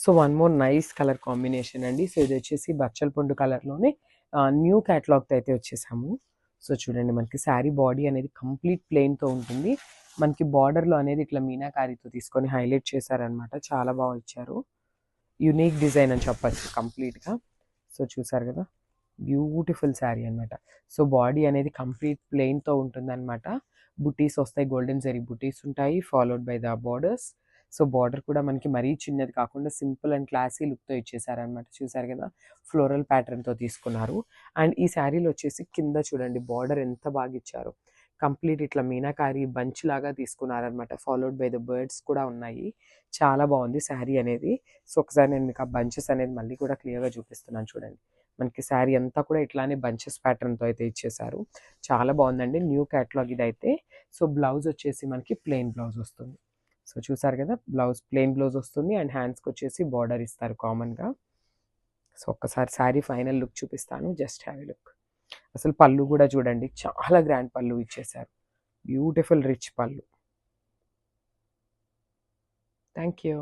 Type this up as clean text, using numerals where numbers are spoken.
So one more nice colour combination అండి. So ఇది వచ్చేసి బచ్చల పండు కలర్లోనే న్యూ క్యాటలాగ్తో అయితే వచ్చేసాము. సో చూడండి మనకి శారీ బాడీ అనేది కంప్లీట్ ప్లెయిన్తో ఉంటుంది. మనకి బార్డర్లో అనేది ఇట్లా మీనాకారితో తీసుకొని హైలైట్ చేశారనమాట. చాలా బాగా ఇచ్చారు. యునీక్ డిజైన్ అని చెప్పచ్చు కంప్లీట్గా. సో చూసారు కదా, బ్యూటిఫుల్ శారీ అనమాట. సో బాడీ అనేది కంప్లీట్ ప్లెయిన్తో ఉంటుందన్నమాట. బుటీస్ వస్తాయి, గోల్డెన్ జరీ బుటీస్ ఉంటాయి, followed by the borders. So border కూడా మనకి మరీ చిన్నది కాకుండా సింపుల్ అండ్ క్లాసీ లుక్తో ఇచ్చేసారనమాట. చూసారు కదా, ఫ్లోరల్ ప్యాటర్న్తో తీసుకున్నారు. అండ్ ఈ శారీలో వచ్చేసి కింద చూడండి బార్డర్ ఎంత బాగా ఇచ్చారు. కంప్లీట్ ఇట్లా మీనాకారి బంచ్ లాగా తీసుకున్నారనమాట. ఫాలోడ్ బై ద బర్డ్స్ కూడా ఉన్నాయి. చాలా బాగుంది శారీ అనేది. సో ఒకసారి నేను మీకు ఆ బంచెస్ అనేది మళ్ళీ కూడా క్లియర్గా చూపిస్తున్నాను చూడండి. మనకి శారీ అంతా కూడా ఇట్లానే బంచెస్ ప్యాటర్న్తో అయితే ఇచ్చేసారు. చాలా బాగుందండి, న్యూ క్యాటలాగ్ ఇదైతే. సో బ్లౌజ్ వచ్చేసి మనకి ప్లెయిన్ బ్లౌజ్ వస్తుంది. సో చూసారు కదా, బ్లౌజ్ ప్లెయిన్ బ్లౌజ్ వస్తుంది అండ్ హ్యాండ్స్కి వచ్చేసి బార్డర్ ఇస్తారు కామన్గా. సో ఒక్కసారి శారీ ఫైనల్ లుక్ చూపిస్తాను, జస్ట్ హ్యావ్ ఎ లుక్. అసలు పళ్ళు కూడా చూడండి, చాలా గ్రాండ్ పళ్ళు ఇచ్చేసారు. బ్యూటిఫుల్ రిచ్ పళ్ళు. Thank you.